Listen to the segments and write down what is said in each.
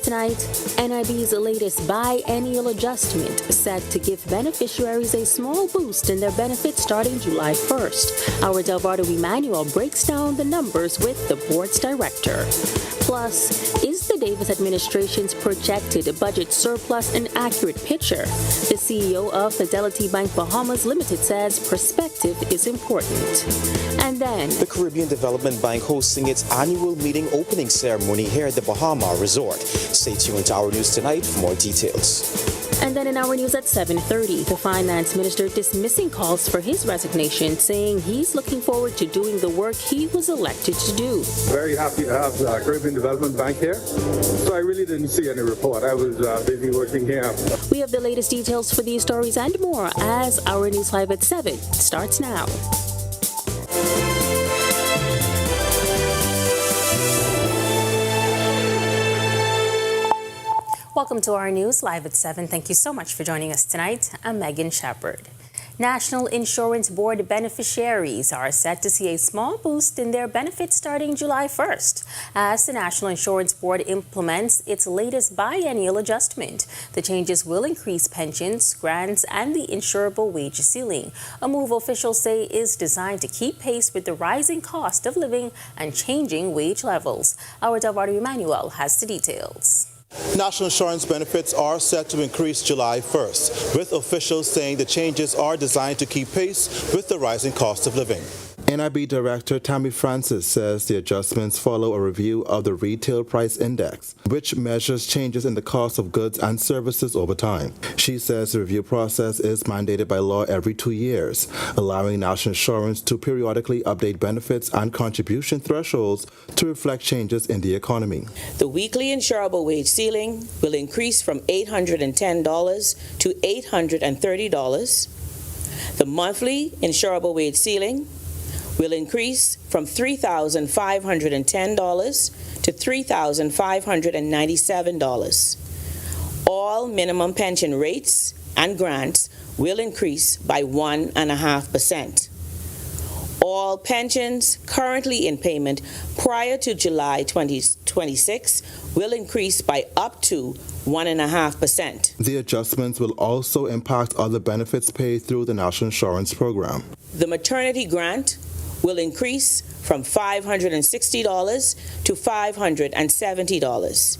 tonight, NIB's latest biennial adjustment set to give beneficiaries a small boost in their benefits starting July 1st. Our Delvado Emmanuel breaks down the numbers with the board's director. Plus, is the Davis administration's projected budget surplus an accurate picture? The CEO of Fidelity Bank Bahamas Limited says perspective is important. And then, the Caribbean Development Bank hosting its annual meeting opening ceremony here at the Bahama Resort. Stay tuned to Our News Tonight for more details. And then in our news at 7:30, the finance minister dismissing calls for his resignation, saying he's looking forward to doing the work he was elected to do. Very happy to have the Caribbean Development Bank here. So I really didn't see any report. I was busy working here. We have the latest details for these stories and more as Our News Live at 7 starts now. Welcome to our news live at 7. Thank you so much for joining us tonight. I'm Megan Shepard. National Insurance Board beneficiaries are set to see a small boost in their benefits starting July 1st as the National Insurance Board implements its latest biennial adjustment. The changes will increase pensions, grants, and the insurable wage ceiling, a move officials say is designed to keep pace with the rising cost of living and changing wage levels. Our Delvado Emmanuel has the details. National insurance benefits are set to increase July 1st, with officials saying the changes are designed to keep pace with the rising cost of living. NIB Director Tammy Francis says the adjustments follow a review of the Retail Price Index, which measures changes in the cost of goods and services over time. She says the review process is mandated by law every 2 years, allowing national insurance to periodically update benefits and contribution thresholds to reflect changes in the economy. The weekly insurable wage ceiling will increase from $810 to $830. The monthly insurable wage ceiling will increase from $3,510 to $3,597. All minimum pension rates and grants will increase by 1.5%. All pensions currently in payment prior to July 2026 will increase by up to 1.5%. The adjustments will also impact other benefits paid through the National Insurance Program. The maternity grant will increase from $560 to $570.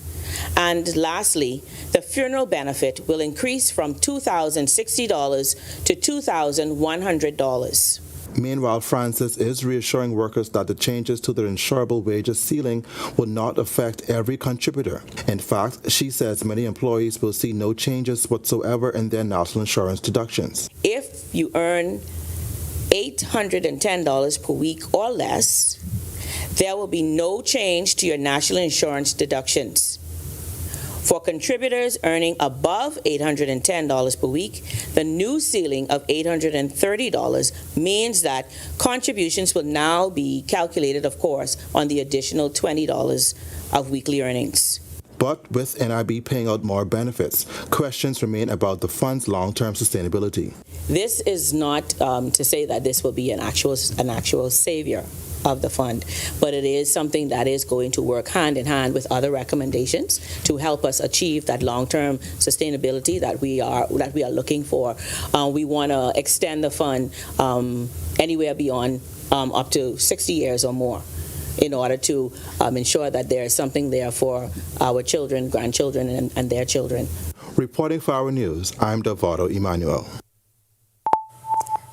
And lastly, the funeral benefit will increase from $2,060 to $2,100. Meanwhile, Francis is reassuring workers that the changes to their insurable wages ceiling will not affect every contributor. In fact, she says many employees will see no changes whatsoever in their national insurance deductions. If you earn $810 per week or less, there will be no change to your national insurance deductions. For contributors earning above $810 per week, the new ceiling of $830 means that contributions will now be calculated, of course, on the additional $20 of weekly earnings. But with NIB paying out more benefits, questions remain about the fund's long-term sustainability. This is not to say that this will be an actual savior of the fund, but it is something that is going to work hand in hand with other recommendations to help us achieve that long-term sustainability that we are looking for. We want to extend the fund anywhere beyond up to 60 years or more, in order to ensure that there is something there for our children, grandchildren, and their children. Reporting for Our News, I'm Delvado Emmanuel.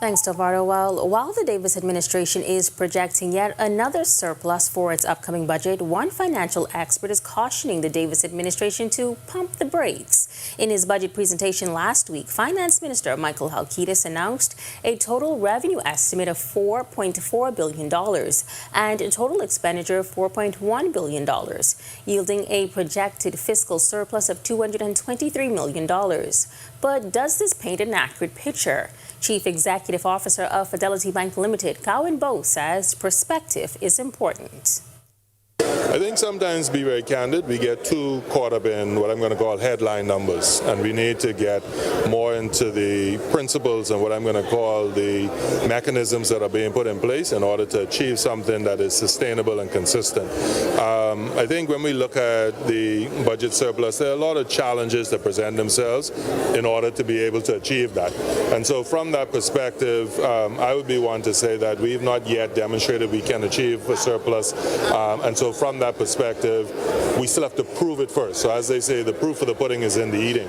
Thanks, Delvado. Well, while the Davis administration is projecting yet another surplus for its upcoming budget, one financial expert is cautioning the Davis administration to pump the brakes. In his budget presentation last week, Finance Minister Michael Halkitis announced a total revenue estimate of $4.4 billion and a total expenditure of $4.1 billion, yielding a projected fiscal surplus of $223 million. But does this paint an accurate picture? Chief Executive Officer of Fidelity Bank Limited, Cowan Bowe, says perspective is important. I think sometimes, be very candid, we get too caught up in what I'm going to call headline numbers, and we need to get more into the principles and what I'm going to call the mechanisms that are being put in place in order to achieve something that is sustainable and consistent. I think when we look at the budget surplus, there are a lot of challenges that present themselves in order to be able to achieve that. And so from that perspective, I would be one to say that we've not yet demonstrated we can achieve a surplus. And so from that perspective, we still have to prove it first. So as they say, the proof of the pudding is in the eating.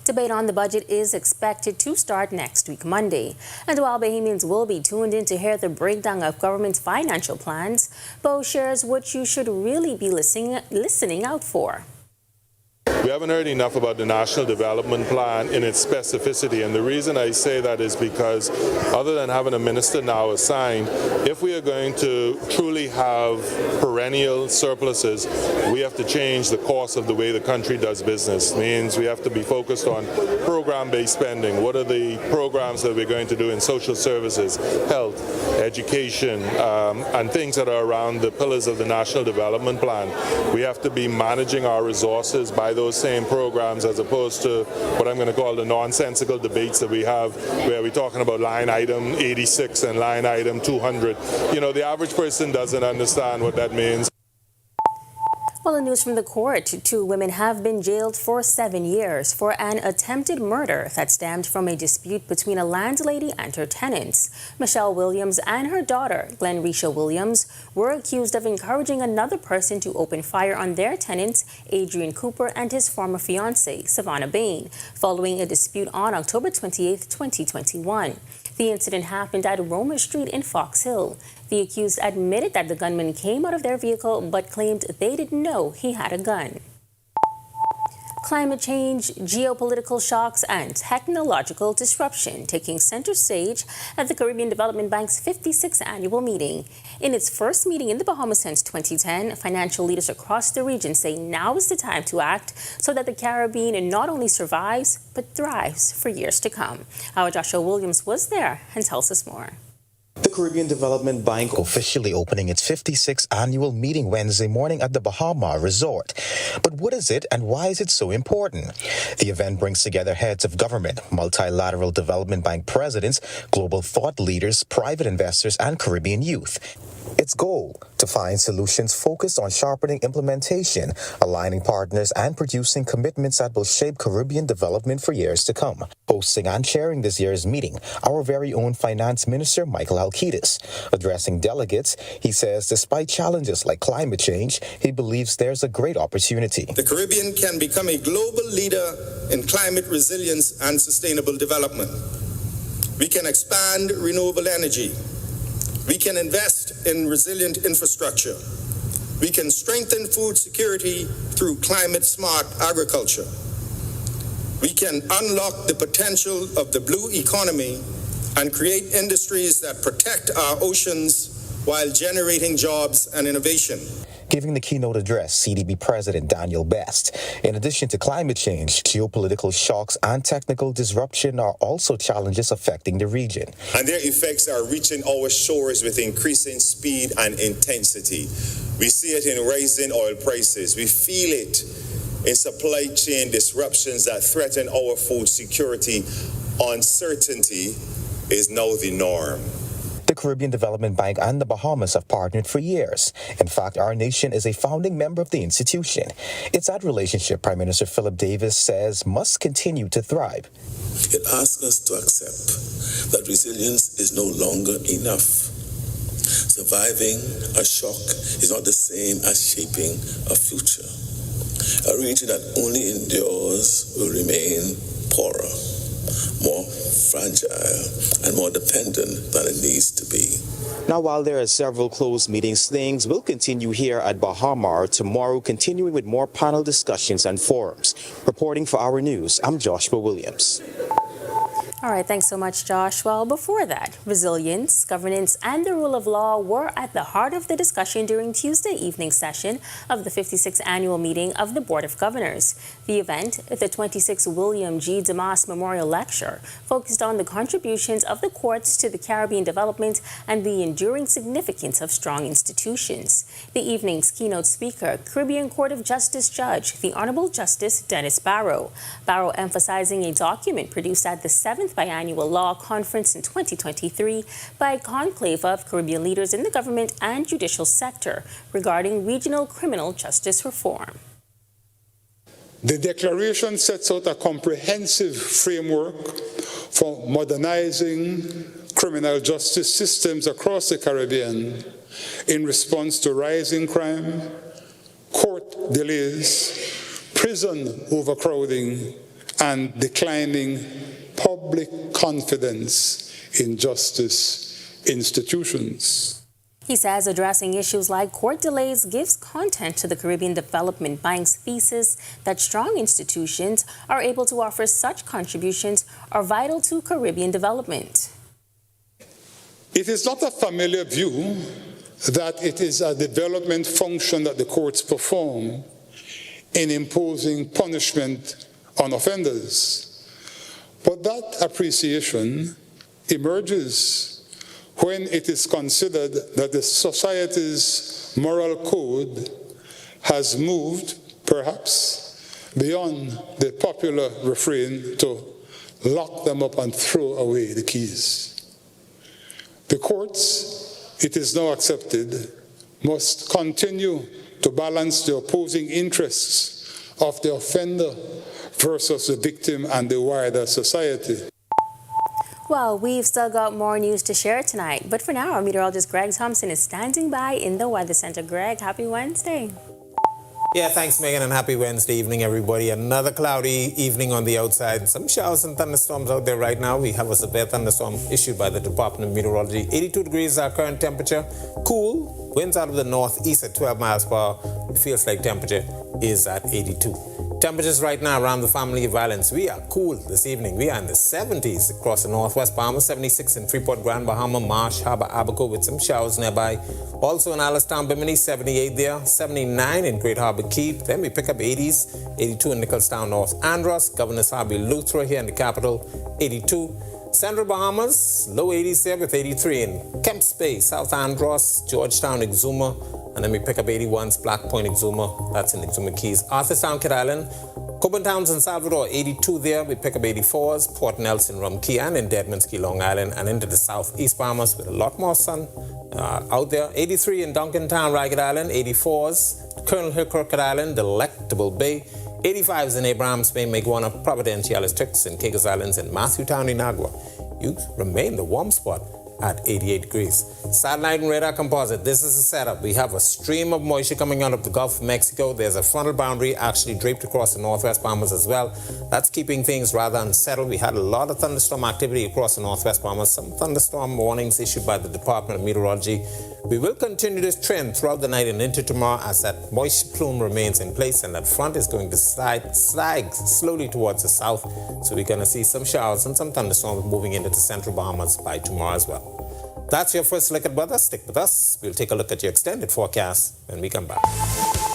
Debate on the budget is expected to start next week, Monday. And while Bahamians will be tuned in to hear the breakdown of government's financial plans, Bo shares what you should really be listening out for. We haven't heard enough about the National Development Plan in its specificity, and the reason I say that is because other than having a minister now assigned, if we are going to truly have perennial surpluses, we have to change the course of the way the country does business. It means we have to be focused on program-based spending. What are the programs that we're going to do in social services, health, education, and things that are around the pillars of the National Development Plan. We have to be managing our resources by those same programs as opposed to what I'm going to call the nonsensical debates that we have where we're talking about line item 86 and line item 200. You know, the average person doesn't understand what that means. Well, in news from the court, 2 women have been jailed for 7 years for an attempted murder that stemmed from a dispute between a landlady and her tenants. Michelle Williams and her daughter, Glenrisha Williams, were accused of encouraging another person to open fire on their tenants, Adrian Cooper and his former fiancée, Savannah Bain, following a dispute on October 28, 2021. The incident happened at Roma Street in Fox Hill. The accused admitted that the gunman came out of their vehicle but claimed they didn't know he had a gun. Climate change, geopolitical shocks, and technological disruption taking center stage at the Caribbean Development Bank's 56th annual meeting. In its first meeting in the Bahamas since 2010, financial leaders across the region say now is the time to act so that the Caribbean not only survives but thrives for years to come. Our Joshua Williams was there and tells us more. The Caribbean Development Bank officially opening its 56th annual meeting Wednesday morning at the Bahama Resort. But what is it and why is it so important? The event brings together heads of government, multilateral development bank presidents, global thought leaders, private investors, and Caribbean youth. Its goal, to find solutions focused on sharpening implementation, aligning partners, and producing commitments that will shape Caribbean development for years to come. Hosting and chairing this year's meeting, our very own Finance Minister, Michael Halkitis. Addressing delegates, he says despite challenges like climate change, he believes there's a great opportunity. The Caribbean can become a global leader in climate resilience and sustainable development. We can expand renewable energy. We can invest in resilient infrastructure. We can strengthen food security through climate-smart agriculture. We can unlock the potential of the blue economy and create industries that protect our oceans while generating jobs and innovation. Giving the keynote address, CDB President Daniel Best. In addition to climate change, geopolitical shocks and technical disruption are also challenges affecting the region. And their effects are reaching our shores with increasing speed and intensity. We see it in rising oil prices. We feel it in supply chain disruptions that threaten our food security. Uncertainty is now the norm. The Caribbean Development Bank and the Bahamas have partnered for years. In fact, our nation is a founding member of the institution. It's that relationship Prime Minister Philip Davis says must continue to thrive. It asks us to accept that resilience is no longer enough. Surviving a shock is not the same as shaping a future. A region that only endures will remain poorer, more fragile, and more dependent than it needs to be. Now, while there are several closed meetings, things will continue here at Bahama tomorrow, continuing with more panel discussions and forums. Reporting for Our News, I'm Joshua Williams. All right, thanks so much, Josh. Well, before that, resilience, governance, and the rule of law were at the heart of the discussion during Tuesday evening session of the 56th annual meeting of the Board of Governors. The event, the 26th William G. Demas Memorial Lecture, focused on the contributions of the courts to the Caribbean development and the enduring significance of strong institutions. The evening's keynote speaker, Caribbean Court of Justice Judge, the Honorable Justice Dennis Barrow. Barrow emphasizing a document produced at the 7th Biannual Law Conference in 2023 by a conclave of Caribbean leaders in the government and judicial sector regarding regional criminal justice reform. The declaration sets out a comprehensive framework for modernizing criminal justice systems across the Caribbean in response to rising crime, court delays, prison overcrowding, and declining public confidence in justice institutions. He says addressing issues like court delays gives content to the Caribbean Development Bank's thesis that strong institutions are able to offer such contributions are vital to Caribbean development. It is not a familiar view that it is a development function that the courts perform in imposing punishment on offenders. But that appreciation emerges when it is considered that the society's moral code has moved, perhaps, beyond the popular refrain to lock them up and throw away the keys. The courts, it is now accepted, must continue to balance the opposing interests of the offender versus the victim and the wider society. Well, we've still got more news to share tonight, but for now, our meteorologist Greg Thompson is standing by in the Weather Center. Greg, happy Wednesday. Yeah, thanks, Megan, and happy Wednesday evening, everybody. Another cloudy evening on the outside. Some showers and thunderstorms out there right now. We have a severe thunderstorm issued by the Department of Meteorology. 82 degrees is our current temperature. Cool. Winds out of the northeast at 12 miles per hour. It feels like temperature is at 82. Temperatures right now around the family of islands. We are cool this evening. We are in the 70s across the northwest Bahamas, 76 in Freeport, Grand Bahama, Marsh, Harbor, Abaco with some showers nearby. Also in Alistown, Bimini, 78 there, 79 in Great Harbor Key. Then we pick up 80s, 82 in Nicholstown, North Andros, Governor's Harbor, Luthra here in the capital, 82. Central Bahamas, low 80s there with 83 in Kemps Bay, South Andros, Georgetown, Exuma. And then we pick up 81s, Black Point, Exuma. That's in Exuma Keys. Arthurstown, Kid Island. Coburn Towns in Salvador, 82 there. We pick up 84s. Port Nelson, Rum Key, and in Deadman's Key, Long Island. And into the southeast Bahamas with a lot more sun out there. 83 in Duncantown, Ragged Island. 84s. Colonel Hill, Crooked Island, Delectable Bay. 85s in Abrahams Bay, Maguana, Providenciales, Tricks, and Caicos Islands, and Matthewtown, Inagua. You remain the warm spot at 88 degrees. Satellite and radar composite. This is the setup. We have a stream of moisture coming out of the Gulf of Mexico. There's a frontal boundary actually draped across the northwest Bahamas as well. That's keeping things rather unsettled. We had a lot of thunderstorm activity across the northwest Bahamas. Some thunderstorm warnings issued by the Department of Meteorology. We will continue this trend throughout the night and into tomorrow as that moisture plume remains in place and that front is going to slide slowly towards the south. So we're going to see some showers and some thunderstorms moving into the central Bahamas by tomorrow as well. That's your first look at weather. Stick with us. We'll take a look at your extended forecast when we come back.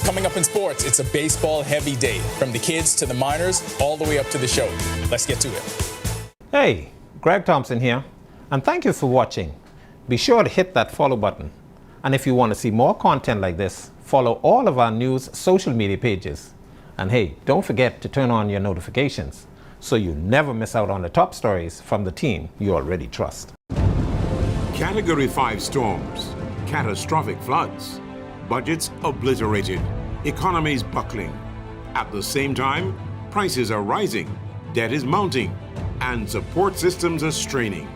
Coming up in sports, it's a baseball-heavy day. From the kids to the minors, all the way up to the show. Let's get to it. Hey, Greg Thompson here, and thank you for watching. Be sure to hit that follow button. And if you want to see more content like this, follow all of our news social media pages. And hey, don't forget to turn on your notifications so you never miss out on the top stories from the team you already trust. Category 5 storms, catastrophic floods, budgets obliterated, economies buckling. At the same time, prices are rising, debt is mounting, and support systems are straining.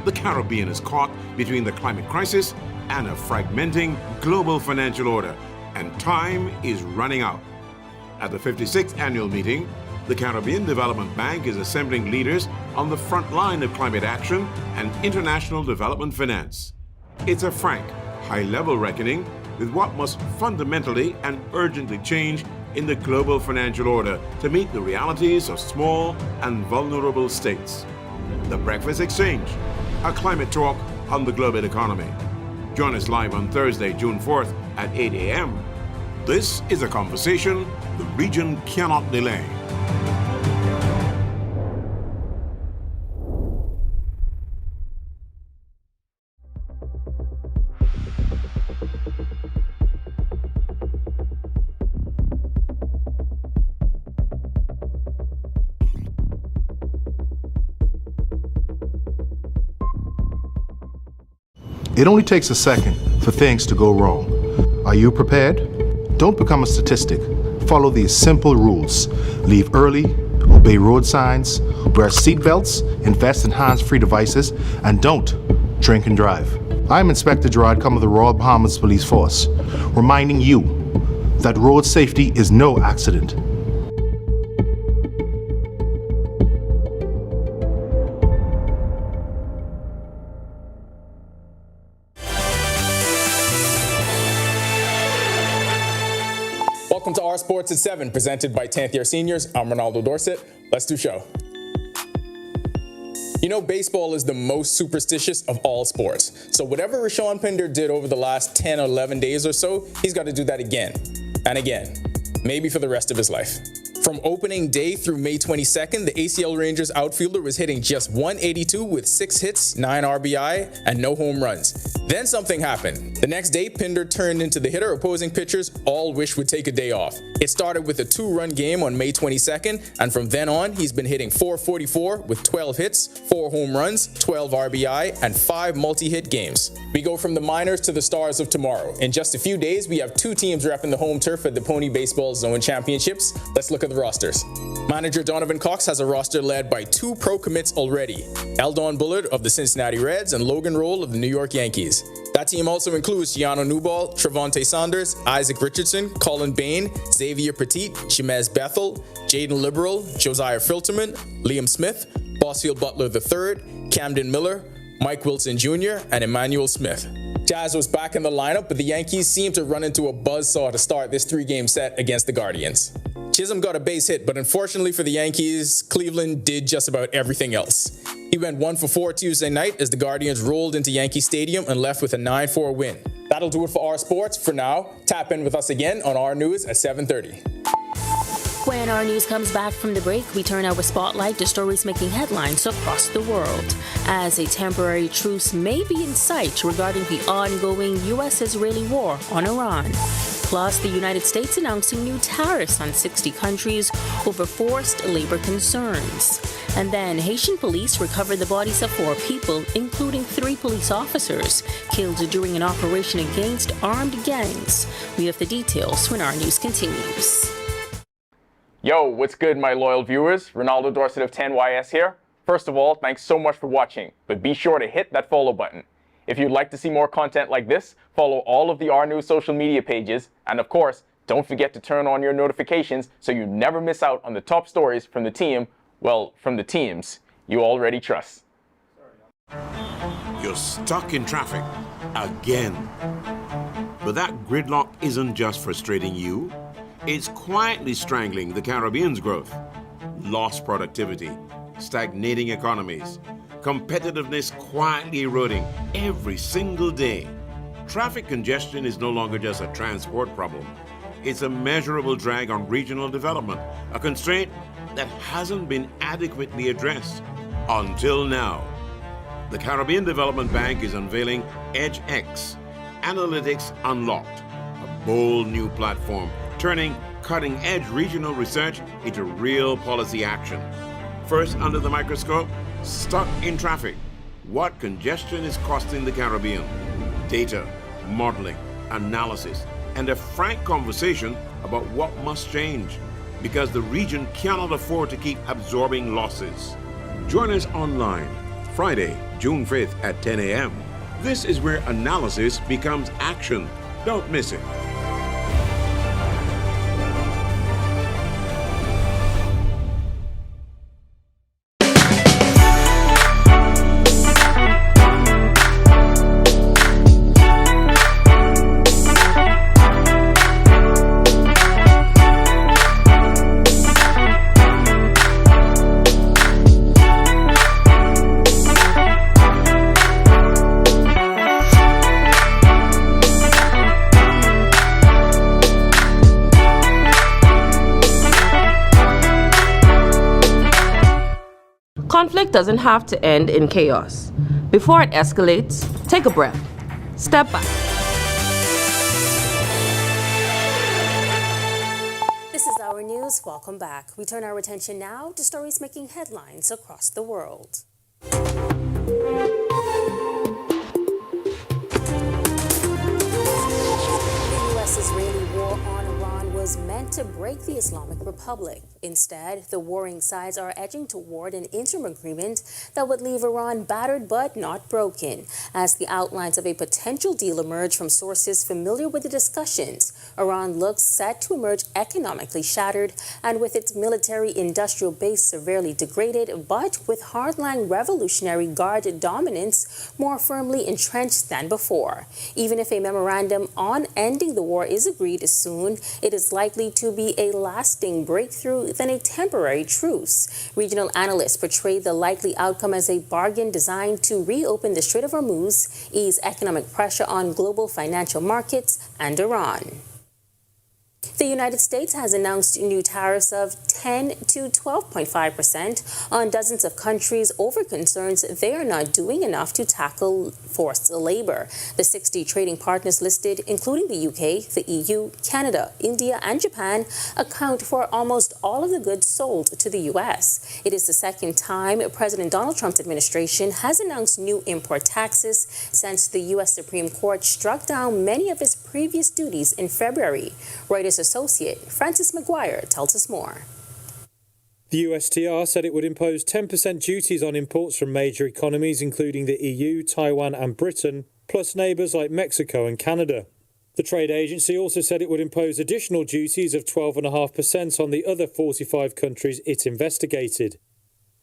The Caribbean is caught between the climate crisis and a fragmenting global financial order, and time is running out. At the 56th annual meeting, the Caribbean Development Bank is assembling leaders on the front line of climate action and international development finance. It's a frank, high-level reckoning with what must fundamentally and urgently change in the global financial order to meet the realities of small and vulnerable states. The Breakfast Exchange, a climate talk on the global economy. Join us live on Thursday, June 4th at 8 a.m. This is a conversation the region cannot delay. It only takes a second for things to go wrong. Are you prepared? Don't become a statistic. Follow these simple rules. Leave early, obey road signs, wear seatbelts, invest in hands-free devices, and don't drink and drive. I'm Inspector Gerard Cum of the Royal Bahamas Police Force, reminding you that road safety is no accident. Welcome to Our Sports at 7, presented by 10th Year Seniors. I'm Ronaldo Dorset. Let's do show. You know, baseball is the most superstitious of all sports. So whatever Rashawn Pinder did over the last 10 or 11 days or so, he's got to do that again and again, maybe for the rest of his life. From opening day through May 22nd, the ACL Rangers outfielder was hitting just .182 with 6 hits, 9 RBI, and no home runs. Then something happened. The next day, Pinder turned into the hitter opposing pitchers all wish would take a day off. It started with a 2-run game on May 22nd, and from then on, he's been hitting .444 with 12 hits, 4 home runs, 12 RBI, and 5 multi-hit games. We go from the minors to the stars of tomorrow. In just a few days, we have 2 teams repping the home turf at the Pony Baseball Zone Championships. Let's look at the rosters. Manager Donovan Cox has a roster led by 2 pro commits already, Eldon Bullard of the Cincinnati Reds and Logan Roll of the New York Yankees. That team also includes Gianno Newball, Trevante Saunders, Isaac Richardson, Colin Bain, Xavier Petit, Shemez Bethel, Jaden Liberal, Josiah Filterman, Liam Smith, Bosfield Butler III, Camden Miller, Mike Wilson Jr., and Emmanuel Smith. Jazz was back in the lineup, but the Yankees seemed to run into a buzzsaw to start this 3-game set against the Guardians. Chisholm got a base hit, but unfortunately for the Yankees, Cleveland did just about everything else. He went 1 for 4 Tuesday night as the Guardians rolled into Yankee Stadium and left with a 9-4 win. That'll do it for Our Sports for now. Tap in with us again on Our News at 7:30. When our news comes back from the break, we turn our spotlight to stories making headlines across the world, as a temporary truce may be in sight regarding the ongoing U.S.-Israeli war on Iran. Plus, the United States announcing new tariffs on 60 countries over forced labor concerns. And then Haitian police recovered the bodies of 4 people, including 3 police officers, killed during an operation against armed gangs. We have the details when our news continues. Yo, what's good, my loyal viewers? Ronaldo Dorset of 10YS here. First of all, thanks so much for watching, but be sure to hit that follow button. If you'd like to see more content like this, follow all of the R News social media pages, and of course, don't forget to turn on your notifications so you never miss out on the top stories from the team, well, from the teams you already trust. You're stuck in traffic again. But that gridlock isn't just frustrating you. It's quietly strangling the Caribbean's growth. Lost productivity, stagnating economies, competitiveness quietly eroding every single day. Traffic congestion is no longer just a transport problem. It's a measurable drag on regional development, a constraint that hasn't been adequately addressed until now. The Caribbean Development Bank is unveiling EdgeX, Analytics Unlocked, a bold new platform turning cutting-edge regional research into real policy action. First under the microscope, stuck in traffic. What congestion is costing the Caribbean? Data, modeling, analysis, and a frank conversation about what must change, because the region cannot afford to keep absorbing losses. Join us online, Friday, June 5th at 10 a.m. This is where analysis becomes action. Don't miss it. Conflict doesn't have to end in chaos. Before it escalates, take a breath. Step back. This is Our News. Welcome back. We turn our attention now to stories making headlines across the world. The U.S.-Israeli war on Iran was meant to break the Islamic Republic. Instead, the warring sides are edging toward an interim agreement that would leave Iran battered but not broken. As the outlines of a potential deal emerge from sources familiar with the discussions, Iran looks set to emerge economically shattered and with its military-industrial base severely degraded, but with hardline Revolutionary Guard dominance more firmly entrenched than before. Even if a memorandum on ending the war is agreed soon, it is likely to be a lasting breakthrough than a temporary truce. Regional analysts portray the likely outcome as a bargain designed to reopen the Strait of Hormuz, ease economic pressure on global financial markets, and Iran. The United States has announced new tariffs of 10 to 12.5% on dozens of countries over concerns they are not doing enough to tackle forced labor. The 60 trading partners listed, including the UK, the EU, Canada, India, and Japan, account for almost all of the goods sold to the U.S. It is the second time President Donald Trump's administration has announced new import taxes since the U.S. Supreme Court struck down many of its previous duties in February. Reuters associate Francis McGuire tells us more. The USTR said it would impose 10% duties on imports from major economies, including the EU, Taiwan and Britain, plus neighbours like Mexico and Canada. The trade agency also said it would impose additional duties of 12.5% on the other 45 countries it investigated.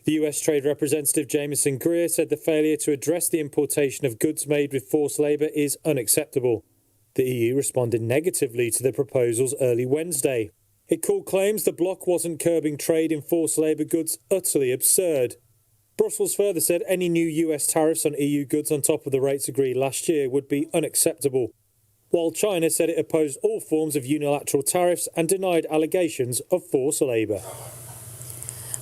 The US Trade Representative Jameson Greer said the failure to address the importation of goods made with forced labour is unacceptable. The EU responded negatively to the proposals early Wednesday. It called claims the bloc wasn't curbing trade in forced labour goods utterly absurd. Brussels further said any new US tariffs on EU goods on top of the rates agreed last year would be unacceptable, while China said it opposed all forms of unilateral tariffs and denied allegations of forced labour.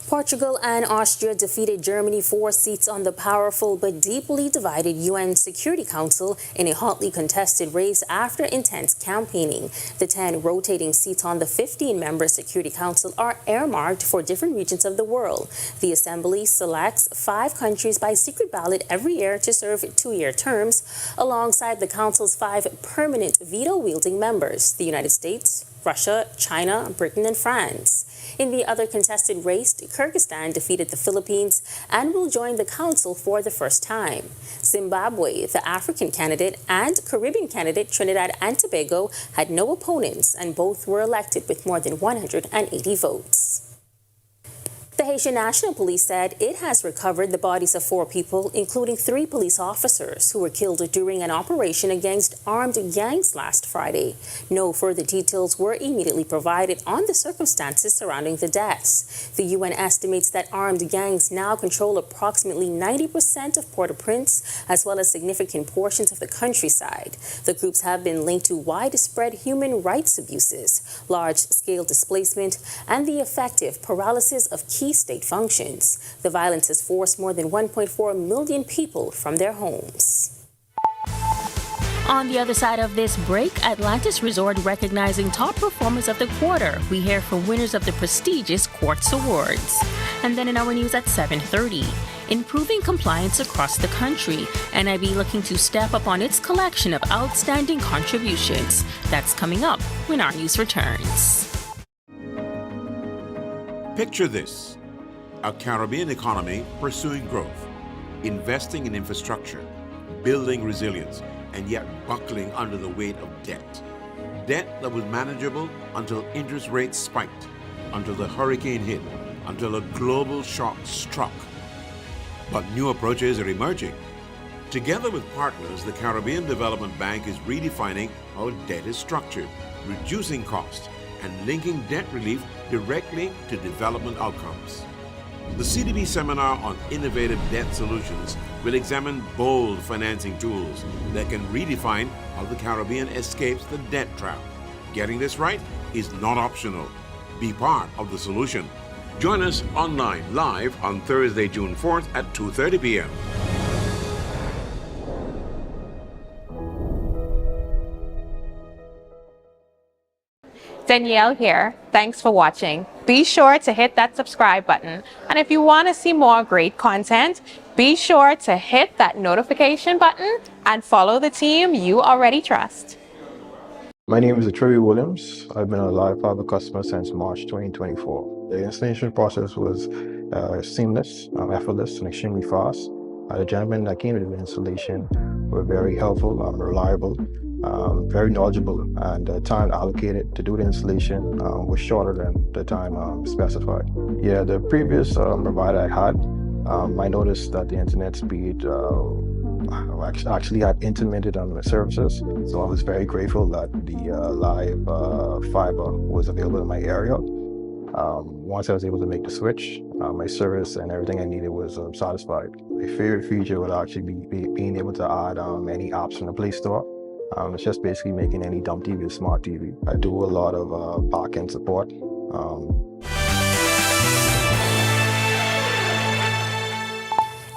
Portugal and Austria defeated Germany 4 seats on the powerful but deeply divided UN Security Council in a hotly contested race after intense campaigning. The 10 rotating seats on the 15-member Security Council are earmarked for different regions of the world. The Assembly selects 5 countries by secret ballot every year to serve 2-year terms, alongside the Council's 5 permanent veto-wielding members: the United States, Russia, China, Britain, and France. In the other contested race, Kyrgyzstan defeated the Philippines and will join the council for the first time. Zimbabwe, the African candidate, and Caribbean candidate Trinidad and Tobago had no opponents, and both were elected with more than 180 votes. The Haitian National Police said it has recovered the bodies of 4 people, including 3 police officers who were killed during an operation against armed gangs last Friday. No further details were immediately provided on the circumstances surrounding the deaths. The UN estimates that armed gangs now control approximately 90% of Port-au-Prince, as well as significant portions of the countryside. The groups have been linked to widespread human rights abuses, large-scale displacement, and the effective paralysis of key state functions. The violence has forced more than 1.4 million people from their homes. On the other side of this break, Atlantis Resort recognizing top performers of the quarter. We hear from winners of the prestigious Quartz Awards. And then in our news at 7:30, improving compliance across the country. NIB looking to step up on its collection of outstanding contributions. That's coming up when our news returns. Picture this: a Caribbean economy pursuing growth, investing in infrastructure, building resilience, and yet buckling under the weight of debt. Debt that was manageable until interest rates spiked, until the hurricane hit, until a global shock struck. But new approaches are emerging. Together with partners, the Caribbean Development Bank is redefining how debt is structured, reducing costs, and linking debt relief directly to development outcomes. The CDB seminar on innovative debt solutions will examine bold financing tools that can redefine how the Caribbean escapes the debt trap. Getting this right is not optional. Be part of the solution. Join us online live on Thursday, June 4th at 2:30 p.m. Danielle here. Thanks for watching. Be sure to hit that subscribe button. And if you want to see more great content, be sure to hit that notification button and follow the team you already trust. My name is Trevi Williams. I've been a Live Fiber customer since March 2024. The installation process was seamless, effortless, and extremely fast. The gentlemen that came to the installation were very helpful, reliable, very knowledgeable, and the time allocated to do the installation was shorter than the time specified. Yeah, the previous provider I had, I noticed that the internet speed actually had intermittent on the services, so I was very grateful that the live fiber was available in my area. Once I was able to make the switch, my service and everything I needed was satisfied. My favorite feature would actually be being able to add any apps from the Play Store. It's just basically making any dumb TV a smart TV. I do a lot of back-end support.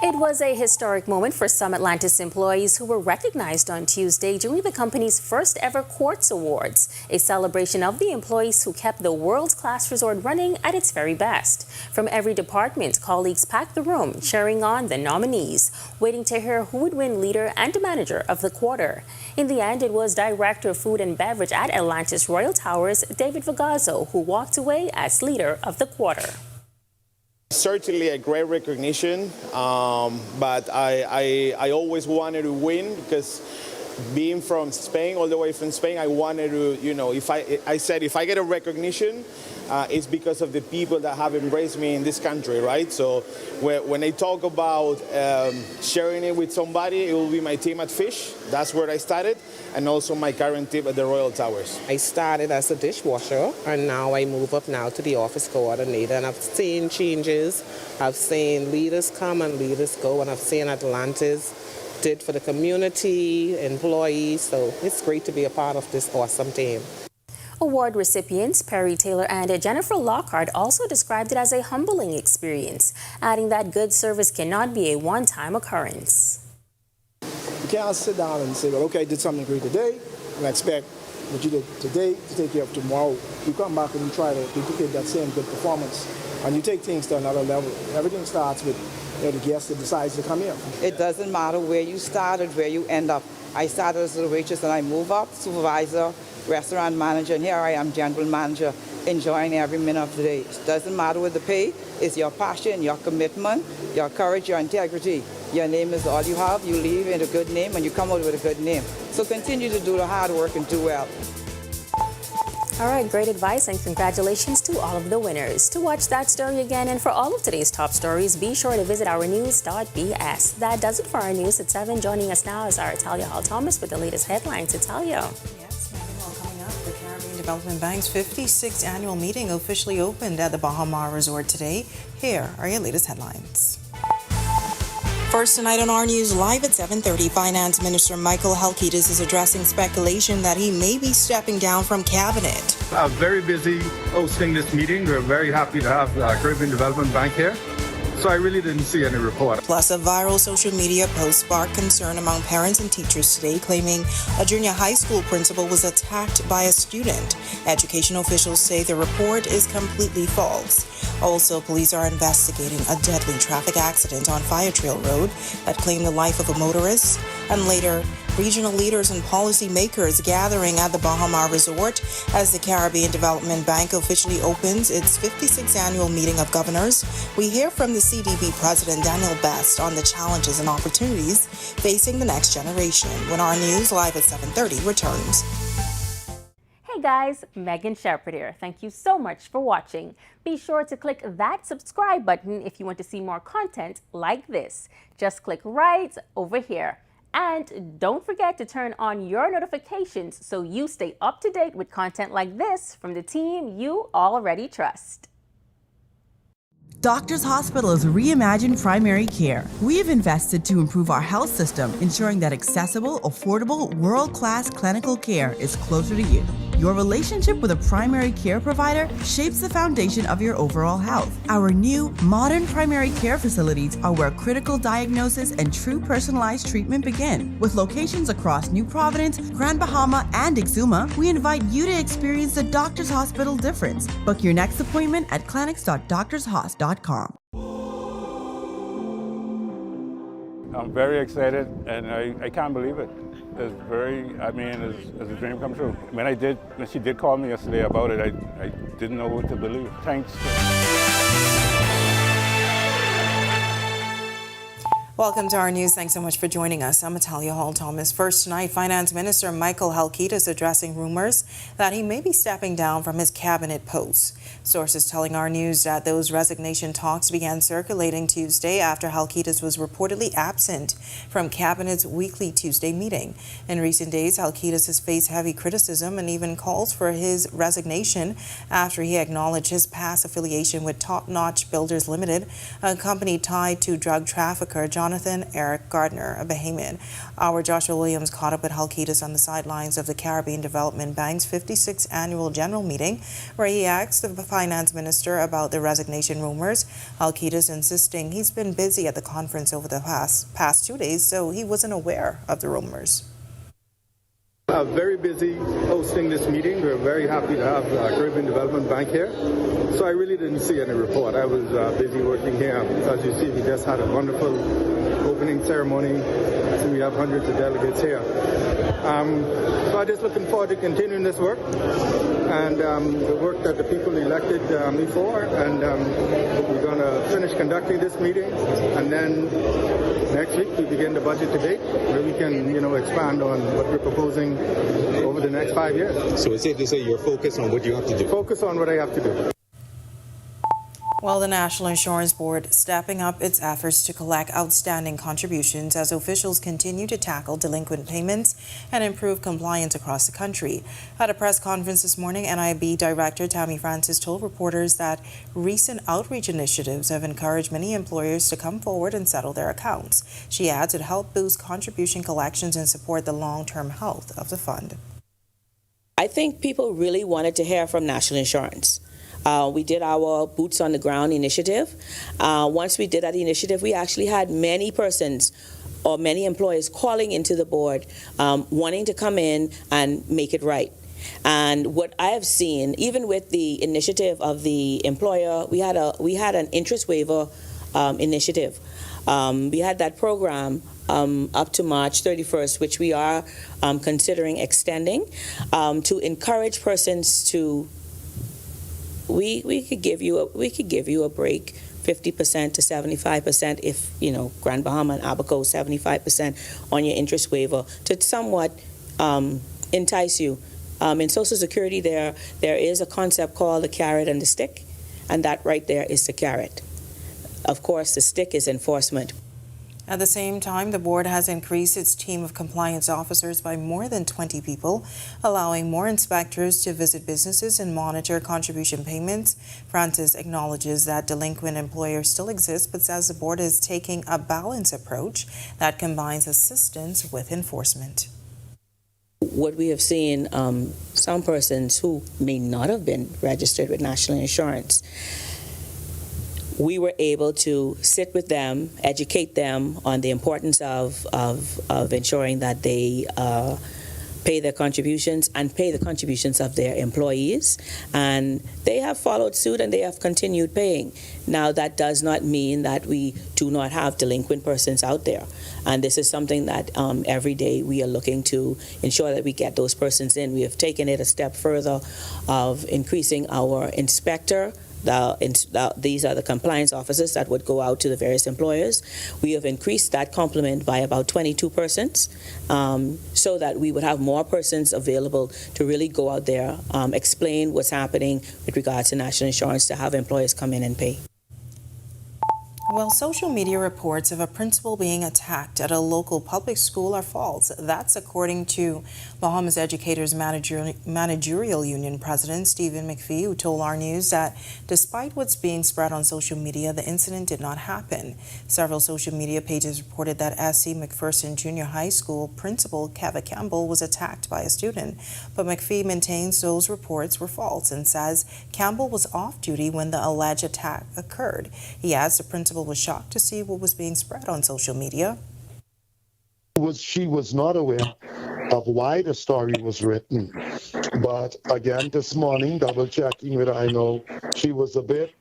It was a historic moment for some Atlantis employees who were recognized on Tuesday during the company's first ever Quartz Awards, a celebration of the employees who kept the world-class resort running at its very best. From every department, colleagues packed the room, cheering on the nominees, waiting to hear who would win leader and manager of the quarter. In the end, it was Director of Food and Beverage at Atlantis Royal Towers, David Vagazzo, who walked away as leader of the quarter. Certainly a great recognition, but I always wanted to win because being from Spain, all the way from Spain, I wanted to, if I said if I get a recognition, it's because of the people that have embraced me in this country, right? So when I talk about sharing it with somebody, it will be my team at Fish. That's where I started, and also my current team at the Royal Towers. I started as a dishwasher, and now I move up now to the office coordinator, and I've seen changes. I've seen leaders come and leaders go, and I've seen Atlantis did for the community, employees, so it's great to be a part of this awesome team. Award recipients Perry Taylor and Jennifer Lockhart also described it as a humbling experience, adding that good service cannot be a one-time occurrence. You can't sit down and say, well, okay, I did something great today, and expect what you did today to take care of tomorrow. You come back and you try to duplicate that same good performance, and you take things to another level. Everything starts with the guest that decides to come here. It doesn't matter where you started, where you end up. I started as a waitress and I move up, supervisor, restaurant manager, and here I am, general manager, enjoying every minute of the day. It doesn't matter with the pay, it's your passion, your commitment, your courage, your integrity. Your name is all you have. You leave in a good name and you come out with a good name. So continue to do the hard work and do well. All right, great advice and congratulations to all of the winners. To watch that story again and for all of today's top stories, be sure to visit ournews.bs. That does it for our news at 7. Joining us now is our Italia Hall-Thomas with the latest headlines. Italia. Yes, Megan, well, coming up, the Caribbean Development Bank's 56th annual meeting officially opened at the Baha Mar Resort today. Here are your latest headlines. First tonight on our news live at 7:30, Finance Minister Michael Halkitis is addressing speculation that he may be stepping down from cabinet. I'm very busy hosting this meeting. We're very happy to have the Caribbean Development Bank here. So I really didn't see any report. Plus, a viral social media post sparked concern among parents and teachers today, claiming a junior high school principal was attacked by a student. Education officials say the report is completely false. Also, police are investigating a deadly traffic accident on Fire Trail Road that claimed the life of a motorist. And later, regional leaders and policymakers gathering at the Baha Mar Resort as the Caribbean Development Bank officially opens its 56th annual meeting of governors. We hear from the CDB President Daniel Best on the challenges and opportunities facing the next generation when our news live at 7:30 returns. Hey guys, Megan Shepherd here. Thank you so much for watching. Be sure to click that subscribe button if you want to see more content like this. Just click right over here. And don't forget to turn on your notifications so you stay up to date with content like this from the team you already trust. Doctors Hospitals reimagine primary care. We have invested to improve our health system, ensuring that accessible, affordable, world-class clinical care is closer to you. Your relationship with a primary care provider shapes the foundation of your overall health. Our new, modern primary care facilities are where critical diagnosis and true personalized treatment begin. With locations across New Providence, Grand Bahama, and Exuma, we invite you to experience the Doctors Hospital difference. Book your next appointment at clinics.doctorshos.com. I'm very excited, and I can't believe it. It's it's a dream come true. When she did call me yesterday about it, I didn't know what to believe. Thanks. Welcome to our news. Thanks so much for joining us. I'm Natalia Hall-Thomas. First tonight, Finance Minister Michael Halkitis addressing rumors that he may be stepping down from his cabinet post. Sources telling our news that those resignation talks began circulating Tuesday after Halkitis was reportedly absent from cabinet's weekly Tuesday meeting. In recent days, Halkitis has faced heavy criticism and even calls for his resignation after he acknowledged his past affiliation with Top Notch Builders Limited, a company tied to drug trafficker Jonathan Eric Gardner, a Bahamian. Our Joshua Williams caught up with Halkitis on the sidelines of the Caribbean Development Bank's 56th annual general meeting, where he asked the finance minister about the resignation rumors. Halkitis insisting he's been busy at the conference over the past 2 days, so he wasn't aware of the rumors. Very busy hosting this meeting. We're very happy to have Caribbean Development Bank here. So I really didn't see any report. I was busy working here. As you see, we just had a wonderful opening ceremony. So we have hundreds of delegates here. So I'm just looking forward to continuing this work and the work that the people elected me for. And we're going to finish conducting this meeting. And then next week we begin the budget debate where we can, expand on what we're proposing over the next 5 years. So it's safe to say you're focused on what you have to do? Focus on what I have to do. Well, the National Insurance Board stepping up its efforts to collect outstanding contributions as officials continue to tackle delinquent payments and improve compliance across the country. At a press conference this morning, NIB Director Tammy Francis told reporters that recent outreach initiatives have encouraged many employers to come forward and settle their accounts. She adds it helped boost contribution collections and support the long-term health of the fund. I think people really wanted to hear from National Insurance. We did our Boots on the Ground initiative. Once we did that initiative, we actually had many persons or many employers calling into the board wanting to come in and make it right. And what I have seen, even with the initiative of the employer, we had an interest waiver initiative. We had that program up to March 31st, which we are considering extending to encourage persons to. We could give you a break, 50% to 75% if Grand Bahama and Abaco 75% on your interest waiver to somewhat entice you. In Social Security, there is a concept called the carrot and the stick, and that right there is the carrot. Of course, the stick is enforcement. At the same time, the board has increased its team of compliance officers by more than 20 people, allowing more inspectors to visit businesses and monitor contribution payments. Francis acknowledges that delinquent employers still exist, but says the board is taking a balanced approach that combines assistance with enforcement. What we have seen, some persons who may not have been registered with National Insurance, we were able to sit with them, educate them on the importance of ensuring that they pay their contributions and pay the contributions of their employees. And they have followed suit and they have continued paying. Now, that does not mean that we do not have delinquent persons out there. And this is something that every day we are looking to ensure that we get those persons in. We have taken it a step further of increasing our inspector. These are the compliance officers that would go out to the various employers. We have increased that complement by about 22 persons so that we would have more persons available to really go out there, explain what's happening with regards to National Insurance, to have employers come in and pay. Well, social media reports of a principal being attacked at a local public school are false. That's according to Bahamas Educators Managerial Union President Stephen McPhee, who told our news that despite what's being spread on social media, the incident did not happen. Several social media pages reported that S.C. McPherson Junior High School principal Kevin Campbell was attacked by a student, but McPhee maintains those reports were false and says Campbell was off duty when the alleged attack occurred. He adds the principal was shocked to see what was being spread on social media. She was not aware of why the story was written. But again, this morning, double checking with her, I know she was a bit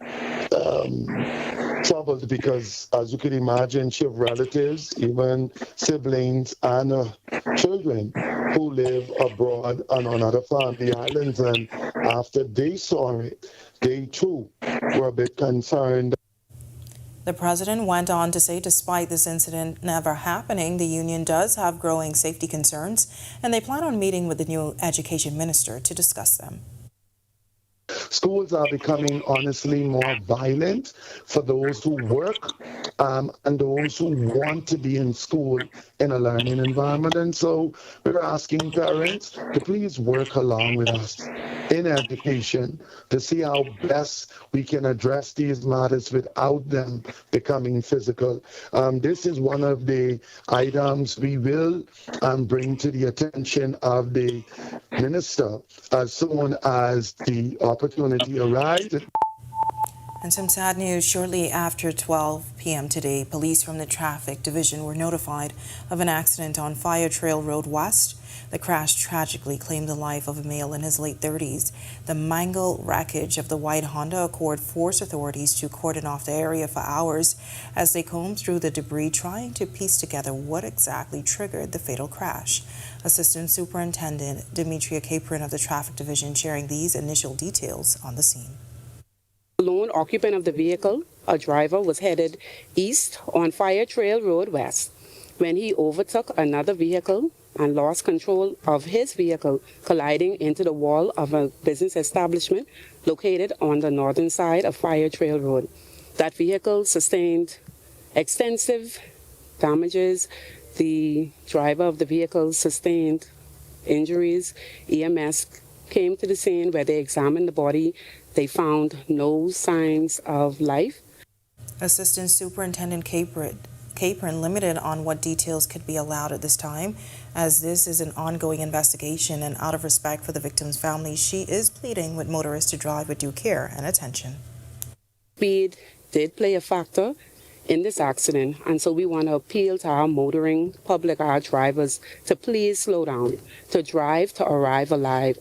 troubled because, as you can imagine, she has relatives, even siblings and children who live abroad and on other family islands. And after they saw it, they too were a bit concerned. The president went on to say despite this incident never happening, the union does have growing safety concerns, and they plan on meeting with the new education minister to discuss them. Schools are becoming honestly more violent for those who work and those who want to be in school in a learning environment. And so we're asking parents to please work along with us in education to see how best we can address these matters without them becoming physical. This is one of the items we will bring to the attention of the minister as soon as the opportunity arises. And some sad news. Shortly after 12 p.m. today, police from the traffic division were notified of an accident on Fire Trail Road West. The crash tragically claimed the life of a male in his late 30s. The mangled wreckage of the white Honda Accord forced authorities to cordon off the area for hours as they combed through the debris, trying to piece together what exactly triggered the fatal crash. Assistant Superintendent Demetria Capron of the Traffic Division sharing these initial details on the scene. The lone occupant of the vehicle, a driver, was headed east on Fire Trail Road West when he overtook another vehicle and lost control of his vehicle, colliding into the wall of a business establishment located on the northern side of Fire Trail Road. That vehicle sustained extensive damages. The driver of the vehicle sustained injuries. EMS came to the scene where they examined the body. They found no signs of life. Assistant Superintendent Capron limited on what details could be allowed at this time, as this is an ongoing investigation, and out of respect for the victim's family, she is pleading with motorists to drive with due care and attention. Speed did play a factor in this accident, and so we want to appeal to our motoring public, our drivers, to please slow down, to drive to arrive alive.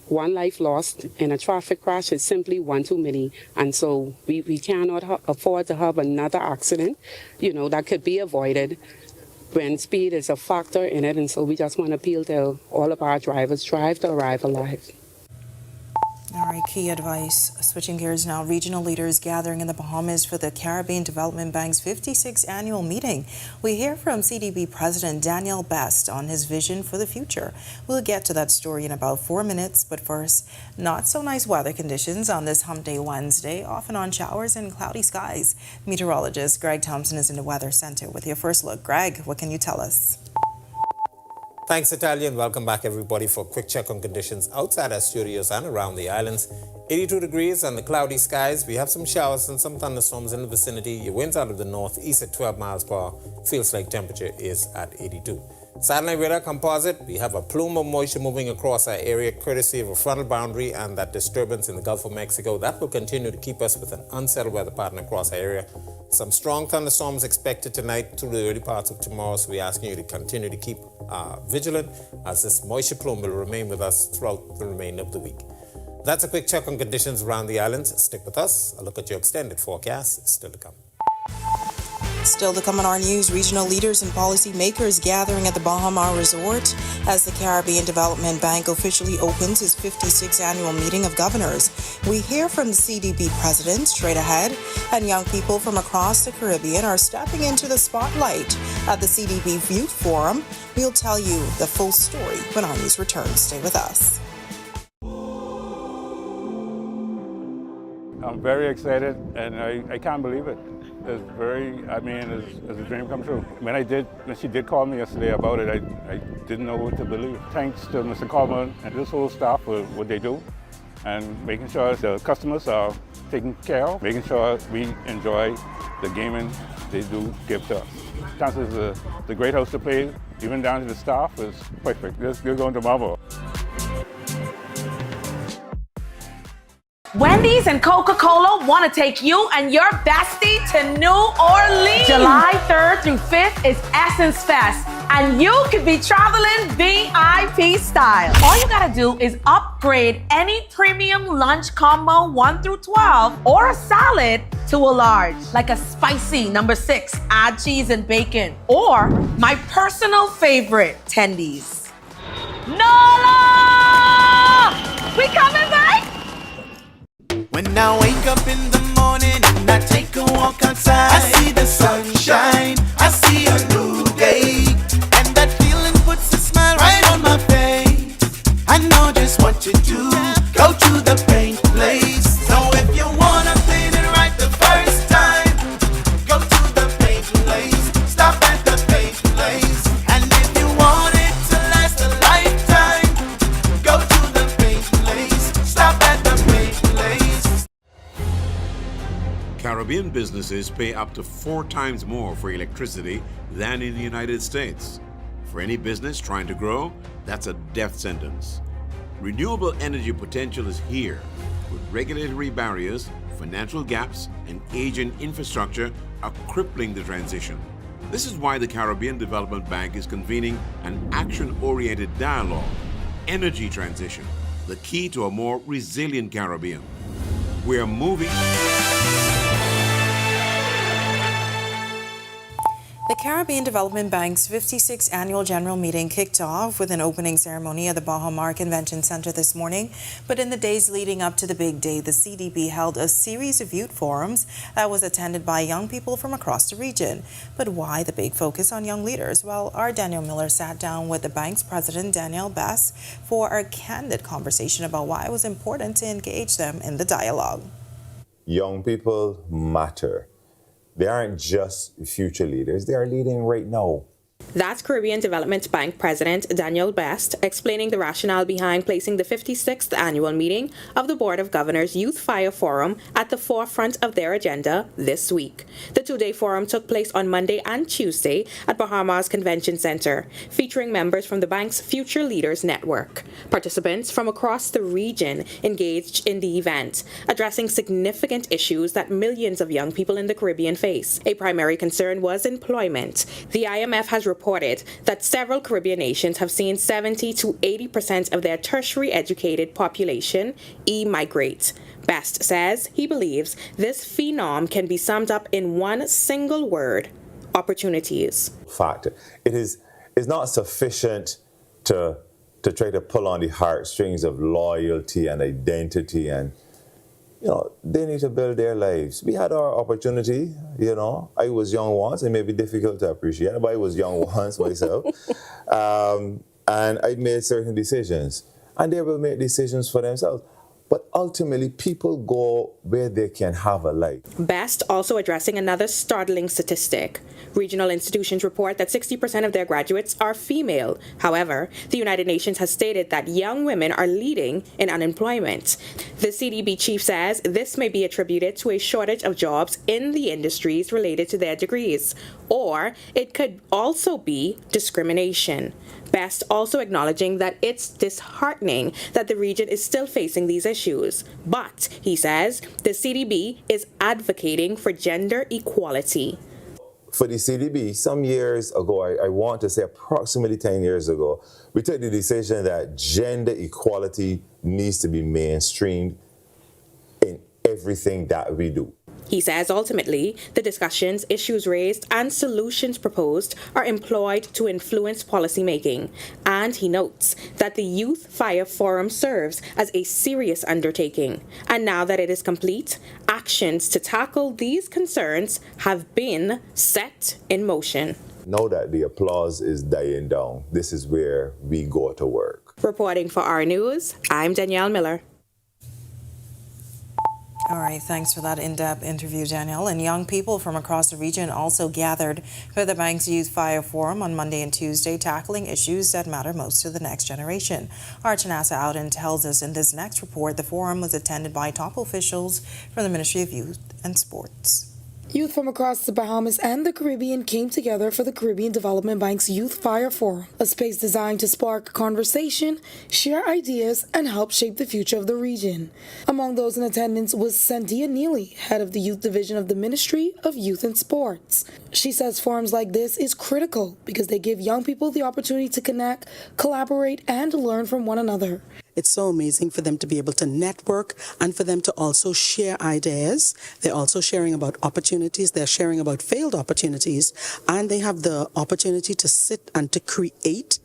One life lost in a traffic crash is simply one too many, and so we cannot afford to have another accident, that could be avoided when speed is a factor in it, and so we just want to appeal to all of our drivers, drive to arrive alive. All right, key advice. Switching gears now, regional leaders gathering in the Bahamas for the Caribbean Development Bank's 56th annual meeting. We hear from CDB President Daniel Best on his vision for the future. We'll get to that story in about 4 minutes, but first, not so nice weather conditions on this Hump Day Wednesday, off and on showers and cloudy skies. Meteorologist Greg Thompson is in the Weather Center with your first look. Greg, what can you tell us? Thanks, Natalia, and welcome back, everybody, for a quick check on conditions outside our studios and around the islands. 82 degrees and the cloudy skies. We have some showers and some thunderstorms in the vicinity. Your winds out of the northeast at 12 miles per hour. Feels like temperature is at 82. Satellite radar composite. We have a plume of moisture moving across our area, courtesy of a frontal boundary and that disturbance in the Gulf of Mexico. That will continue to keep us with an unsettled weather pattern across our area. Some strong thunderstorms expected tonight through the early parts of tomorrow, so we're asking you to continue to keep vigilant as this moisture plume will remain with us throughout the remainder of the week. That's a quick check on conditions around the islands. Stick with us. A look at your extended forecast is still to come. Still to come on our news, regional leaders and policymakers gathering at the Bahama Resort as the Caribbean Development Bank officially opens its 56th annual meeting of governors. We hear from the CDB president straight ahead, and young people from across the Caribbean are stepping into the spotlight at the CDB Youth Forum. We'll tell you the full story when our news returns. Stay with us. I'm very excited, and I can't believe it. is very, I mean, is a dream come true. When she did call me yesterday about it, I didn't know what to believe. Thanks to Mr. Coleman and this whole staff for what they do and making sure the customers are taken care of, making sure we enjoy the gaming they do give to us. Atlantis is a great house to play, even down to the staff is perfect. They're going to marvel. Wendy's and Coca-Cola want to take you and your bestie to New Orleans. July 3rd through 5th is Essence Fest, and you could be traveling VIP style. All you gotta do is upgrade any premium lunch combo 1 through 12 or a salad to a large, like a spicy number 6, add cheese and bacon, or my personal favorite, tendies. Nola! We coming back? When I wake up in the morning and I take a walk outside, I see the sunshine, I see a new day, and that feeling puts a smile right on my face. I know just what to do, go to the paint place. So if you wanna play it right the first time, go to the paint place, stop at the paint place. And if you want it to last a lifetime, go to the paint place, stop at the paint place. Caribbean businesses pay up to 4 times more for electricity than in the United States. For any business trying to grow, that's a death sentence. Renewable energy potential is here, but regulatory barriers, financial gaps, and aging infrastructure are crippling the transition. This is why the Caribbean Development Bank is convening an action-oriented dialogue, Energy Transition, the key to a more resilient Caribbean. We are moving. The Caribbean Development Bank's 56th annual general meeting kicked off with an opening ceremony at the Baha Mar Convention Center this morning. But in the days leading up to the big day, the CDB held a series of youth forums that was attended by young people from across the region. But why the big focus on young leaders? Well, our Daniel Miller sat down with the bank's president, Danielle Bass, for a candid conversation about why it was important to engage them in the dialogue. Young people matter. They aren't just future leaders, they are leading right now. That's Caribbean Development Bank President Danielle Best explaining the rationale behind placing the 56th annual meeting of the Board of Governors Youth Fire Forum at the forefront of their agenda this week. The 2-day forum took place on Monday and Tuesday at Bahamas Convention Center, featuring members from the bank's Future Leaders Network. Participants from across the region engaged in the event, addressing significant issues that millions of young people in the Caribbean face. A primary concern was employment. The IMF has reported that several Caribbean nations have seen 70 to 80% of their tertiary educated population e-migrate. Best says he believes this phenom can be summed up in one single word: opportunities. Fact, it's not sufficient to try to pull on the heartstrings of loyalty and identity, and they need to build their lives. We had our opportunity, I was young once. It may be difficult to appreciate, but I was young once myself. And I made certain decisions. And they will make decisions for themselves. But ultimately, people go where they can have a life. Best also addressing another startling statistic. Regional institutions report that 60% of their graduates are female. However, the United Nations has stated that young women are leading in unemployment. The CDB chief says this may be attributed to a shortage of jobs in the industries related to their degrees, or it could also be discrimination. Best also acknowledging that it's disheartening that the region is still facing these issues. But, he says, the CDB is advocating for gender equality. For the CDB, some years ago, I want to say approximately 10 years ago, we took the decision that gender equality needs to be mainstreamed in everything that we do. He says ultimately, the discussions, issues raised, and solutions proposed are employed to influence policymaking. And he notes that the Youth Fire Forum serves as a serious undertaking. And now that it is complete, actions to tackle these concerns have been set in motion. Now that the applause is dying down, this is where we go to work. Reporting for our news, I'm Danielle Miller. All right, thanks for that in-depth interview, Danielle. And young people from across the region also gathered for the bank's Youth Fire Forum on Monday and Tuesday, tackling issues that matter most to the next generation. Our Chanasa Alden tells us in this next report, the forum was attended by top officials from the Ministry of Youth and Sports. Youth from across the Bahamas and the Caribbean came together for the Caribbean Development Bank's Youth Fire Forum, a space designed to spark conversation, share ideas, and help shape the future of the region. Among those in attendance was Sandia Neely, head of the Youth Division of the Ministry of Youth and Sports. She says forums like this is critical because they give young people the opportunity to connect, collaborate, and learn from one another. It's so amazing for them to be able to network and for them to also share ideas. They're also sharing about opportunities. They're sharing about failed opportunities. And they have the opportunity to sit and to create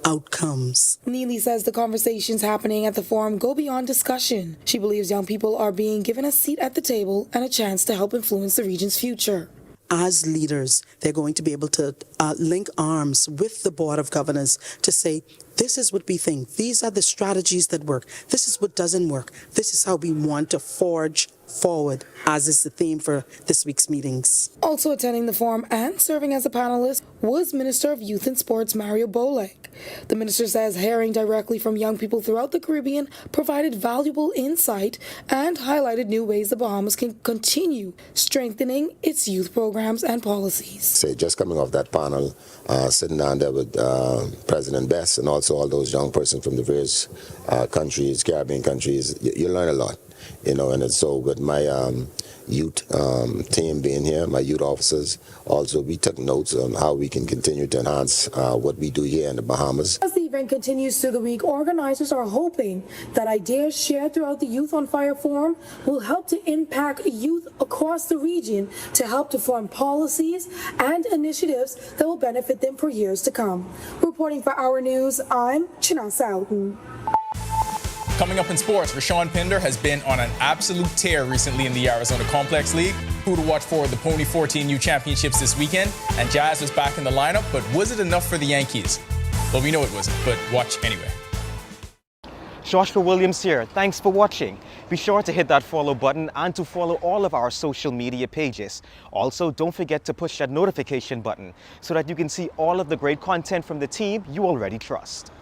outcomes. Neely says the conversations happening at the forum go beyond discussion. She believes young people are being given a seat at the table and a chance to help influence the region's future. As leaders, they're going to be able to link arms with the Board of Governors to say, this is what we think. These are the strategies that work. This is what doesn't work. This is how we want to forge forward, as is the theme for this week's meetings. Also attending the forum and serving as a panelist was Minister of Youth and Sports Mario Bolek. The minister says hearing directly from young people throughout the Caribbean provided valuable insight and highlighted new ways the Bahamas can continue strengthening its youth programs and policies. Say, just coming off that panel, sitting down there with President Bess and also all those young persons from the various countries, Caribbean countries, you learn a lot. You know, and it's so with my youth team being here, my youth officers, also we took notes on how we can continue to enhance what we do here in the Bahamas. As the event continues through the week, organizers are hoping that ideas shared throughout the Youth on Fire Forum will help to impact youth across the region to help to form policies and initiatives that will benefit them for years to come. Reporting for Our News, I'm Chanasa Alton. Coming up in sports, Rashawn Pinder has been on an absolute tear recently in the Arizona Complex League. Who to watch for the Pony 14U Championships this weekend? And Jazz was back in the lineup, but was it enough for the Yankees? Well, we know it wasn't, but watch anyway. Joshua Williams here. Thanks for watching. Be sure to hit that follow button and to follow all of our social media pages. Also, don't forget to push that notification button so that you can see all of the great content from the team you already trust.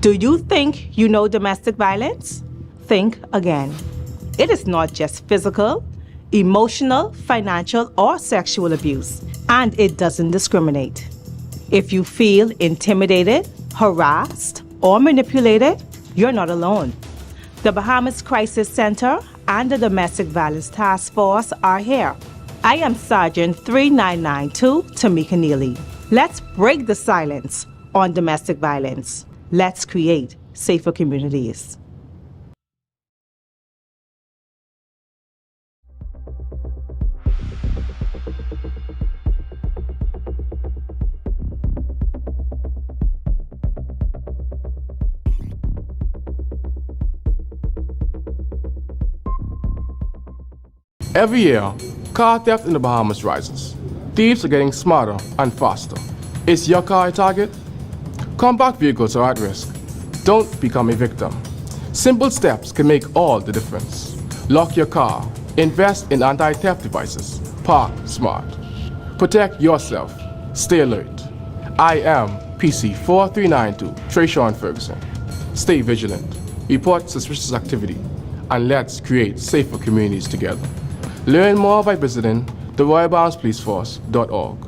Do you think you know domestic violence? Think again. It is not just physical, emotional, financial, or sexual abuse, and it doesn't discriminate. If you feel intimidated, harassed, or manipulated, you're not alone. The Bahamas Crisis Center and the Domestic Violence Task Force are here. I am Sergeant 3992 Tamika Neely. Let's break the silence on domestic violence. Let's create safer communities. Every year, car theft in the Bahamas rises. Thieves are getting smarter and faster. Is your car a target? Compact vehicles are at risk. Don't become a victim. Simple steps can make all the difference. Lock your car. Invest in anti-theft devices. Park smart. Protect yourself. Stay alert. I am PC 4392 Trayshawn Ferguson. Stay vigilant. Report suspicious activity. And let's create safer communities together. Learn more by visiting theroyalbahamaspoliceforce.org.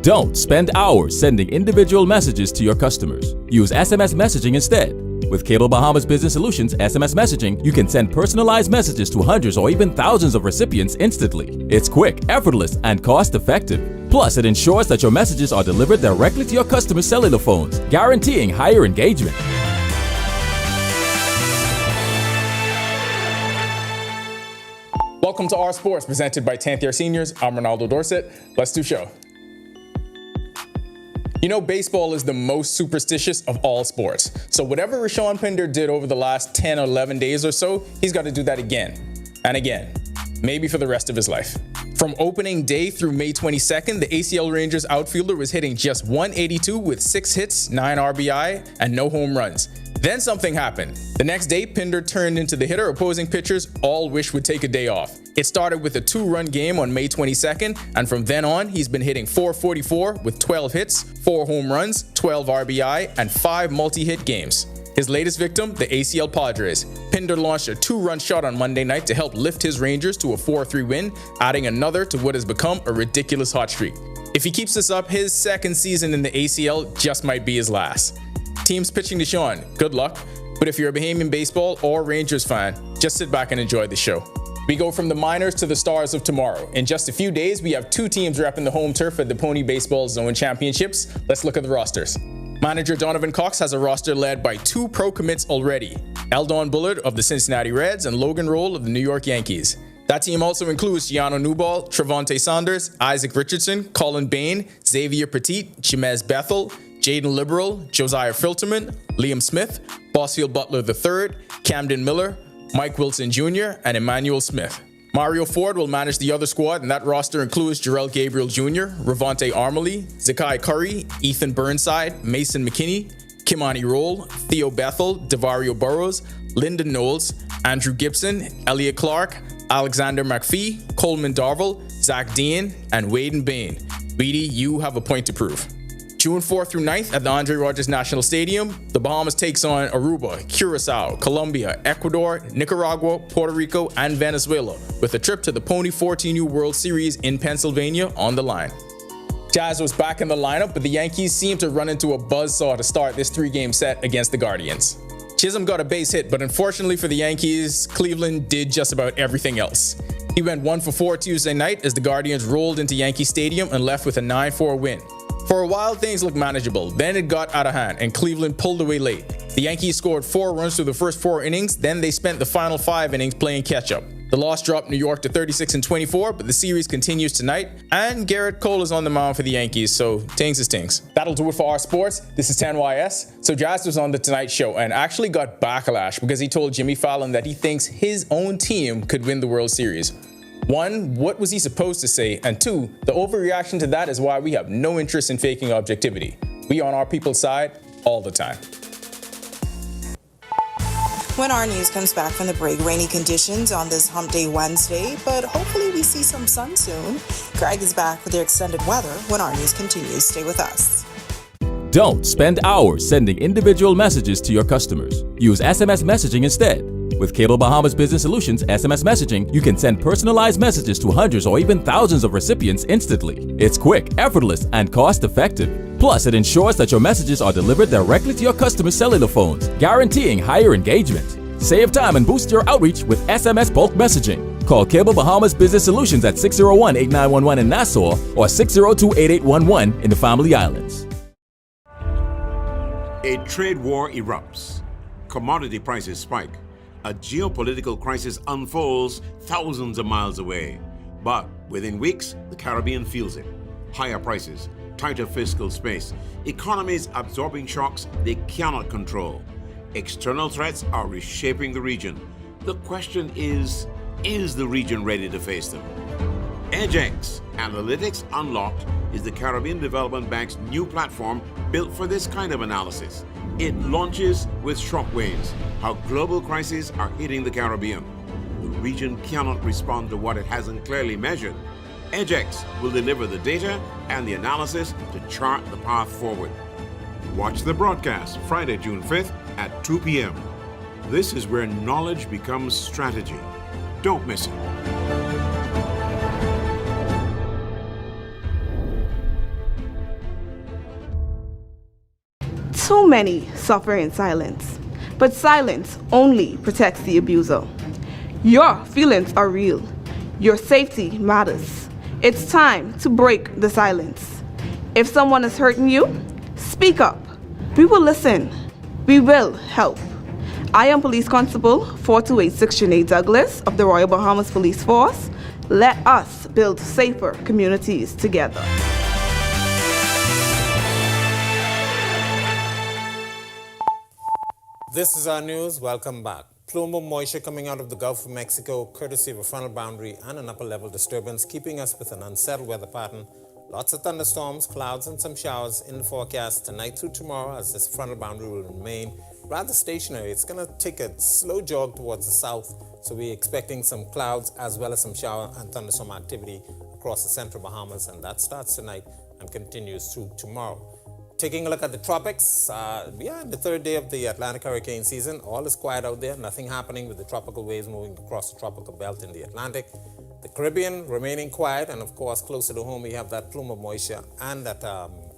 Don't spend hours sending individual messages to your customers. Use SMS messaging instead. With Cable Bahamas Business Solutions SMS messaging, you can send personalized messages to hundreds or even thousands of recipients instantly. It's quick, effortless, and cost-effective. Plus, it ensures that your messages are delivered directly to your customers' cellular phones, guaranteeing higher engagement. Welcome to Our Sports, presented by 10th Year Seniors. I'm Ronaldo Dorset. Let's do show. You know, baseball is the most superstitious of all sports. So whatever Rashawn Pinder did over the last 10 or 11 days or so, he's got to do that again and again, maybe for the rest of his life. From opening day through May 22nd, the ACL Rangers outfielder was hitting just .182 with 6 hits, 9 RBI, and no home runs. Then something happened. The next day, Pinder turned into the hitter opposing pitchers all wish would take a day off. It started with a 2-run game on May 22nd, and from then on, he's been hitting .444 with 12 hits, 4 home runs, 12 RBI, and 5 multi-hit games. His latest victim, the ACL Padres. Pinder launched a 2-run shot on Monday night to help lift his Rangers to a 4-3 win, adding another to what has become a ridiculous hot streak. If he keeps this up, his second season in the ACL just might be his last. Teams pitching to Sean, good luck. But if you're a Bahamian baseball or Rangers fan, just sit back and enjoy the show. We go from the minors to the stars of tomorrow. In just a few days, we have 2 teams repping the home turf at the Pony Baseball Zone Championships. Let's look at the rosters. Manager Donovan Cox has a roster led by 2 pro commits already. Eldon Bullard of the Cincinnati Reds and Logan Roll of the New York Yankees. That team also includes Gianno Newball, Trevante Saunders, Isaac Richardson, Colin Bain, Xavier Petit, Chimez Bethel, Jaden Liberal, Josiah Filterman, Liam Smith, Bosfield Butler III, Camden Miller, Mike Wilson Jr., and Emmanuel Smith. Mario Ford will manage the other squad, and that roster includes Jarrell Gabriel Jr., Ravonte Armley, Zakai Curry, Ethan Burnside, Mason McKinney, Kimani Roll, Theo Bethel, Devario Burrows, Lyndon Knowles, Andrew Gibson, Elliot Clark, Alexander McPhee, Coleman Darville, Zach Dean, and Waden Bain. Beatty, you have a point to prove. June 4th through 9th at the Andre Rogers National Stadium, the Bahamas takes on Aruba, Curacao, Colombia, Ecuador, Nicaragua, Puerto Rico, and Venezuela, with a trip to the Pony 14U World Series in Pennsylvania on the line. Jazz was back in the lineup, but the Yankees seemed to run into a buzzsaw to start this 3-game set against the Guardians. Chisholm got a base hit, but unfortunately for the Yankees, Cleveland did just about everything else. He went 1 for 4 Tuesday night as the Guardians rolled into Yankee Stadium and left with a 9-4 win. For a while, things looked manageable. Then it got out of hand, and Cleveland pulled away late. The Yankees scored 4 runs through the first 4 innings, then they spent the final 5 innings playing catch-up. The loss dropped New York to 36-24, but the series continues tonight, and Garrett Cole is on the mound for the Yankees, so tings is tings. That'll do it for our sports. This is 10YS. So Jazz was on the Tonight Show and actually got backlash because he told Jimmy Fallon that he thinks his own team could win the World Series. 1, what was he supposed to say? And 2, the overreaction to that is why we have no interest in faking objectivity. We on our people's side all the time. When our news comes back from the break, rainy conditions on this Hump Day Wednesday, but hopefully we see some sun soon. Greg is back with your extended weather when our news continues. Stay with us. Don't spend hours sending individual messages to your customers. Use SMS messaging instead. With Cable Bahamas Business Solutions SMS messaging, you can send personalized messages to hundreds or even thousands of recipients instantly. It's quick, effortless, and cost-effective. Plus, it ensures that your messages are delivered directly to your customers' cellular phones, guaranteeing higher engagement. Save time and boost your outreach with SMS bulk messaging. Call Cable Bahamas Business Solutions at 601-8911 in Nassau or 602-8811 in the Family Islands. A trade war erupts. Commodity prices spike. A geopolitical crisis unfolds thousands of miles away. But within weeks, the Caribbean feels it. Higher prices, tighter fiscal space, economies absorbing shocks they cannot control. External threats are reshaping the region. The question is the region ready to face them? EdgeX Analytics Unlocked is the Caribbean Development Bank's new platform built for this kind of analysis. It launches with shockwaves, how global crises are hitting the Caribbean. The region cannot respond to what it hasn't clearly measured. EdgeX will deliver the data and the analysis to chart the path forward. Watch the broadcast Friday, June 5th at 2 p.m. This is where knowledge becomes strategy. Don't miss it. Too many suffer in silence, but silence only protects the abuser. Your feelings are real. Your safety matters. It's time to break the silence. If someone is hurting you, speak up. We will listen. We will help. I am Police Constable 4286 Janae Douglas of the Royal Bahamas Police Force. Let us build safer communities together. This is our news. Welcome back. Plume of moisture coming out of the Gulf of Mexico, courtesy of a frontal boundary and an upper level disturbance, keeping us with an unsettled weather pattern Lots of thunderstorms, clouds, and some showers in the forecast tonight through tomorrow as this frontal boundary will remain rather stationary. It's going to take a slow jog towards the south, so we're expecting some clouds as well as some shower and thunderstorm activity across the central Bahamas, and that starts tonight and continues through tomorrow. Taking a look at the tropics, we are in the third day of the Atlantic hurricane season. All is quiet out there, nothing happening with the tropical waves moving across the tropical belt in the Atlantic. The Caribbean remaining quiet, and of course closer to home we have that plume of moisture and that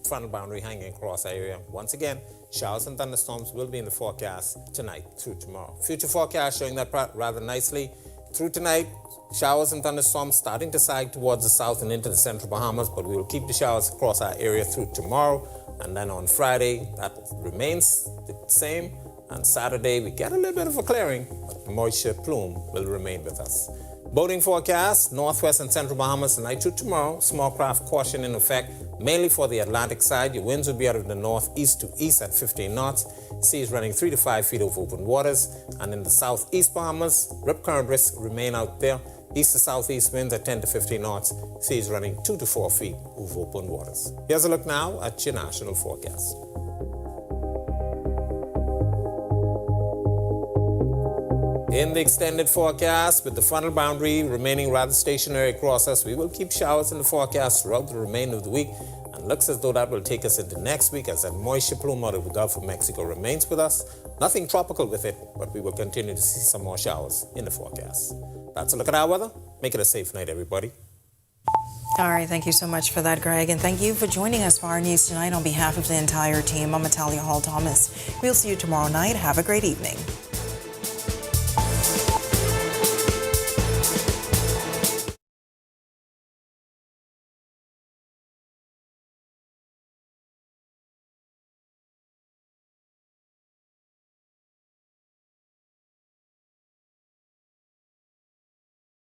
frontal boundary hanging across our area. Once again, showers and thunderstorms will be in the forecast tonight through tomorrow. Future forecast showing that rather nicely. Through tonight, showers and thunderstorms starting to sag towards the south and into the central Bahamas, but we will keep the showers across our area through tomorrow. And then on Friday, that remains the same. And Saturday, we get a little bit of a clearing, but the moisture plume will remain with us. Boating forecast, northwest and central Bahamas tonight through tomorrow. Small craft caution in effect, mainly for the Atlantic side. Your winds will be out of the northeast to east at 15 knots. Seas running 3 to 5 feet over open waters. And in the southeast Bahamas, rip current risk remain out there. East to southeast winds at 10 to 15 knots. Seas running 2 to 4 feet over open waters. Here's a look now at your national forecast. In the extended forecast, with the frontal boundary remaining rather stationary across us, we will keep showers in the forecast throughout the remainder of the week, and looks as though that will take us into next week as that moisture plume out of the Gulf of Mexico remains with us. Nothing tropical with it, but we will continue to see some more showers in the forecast. That's a look at our weather. Make it a safe night, everybody. All right, thank you so much for that, Greg, and thank you for joining us for our news tonight on behalf of the entire team. I'm Natalia Hall-Thomas. We'll see you tomorrow night. Have a great evening.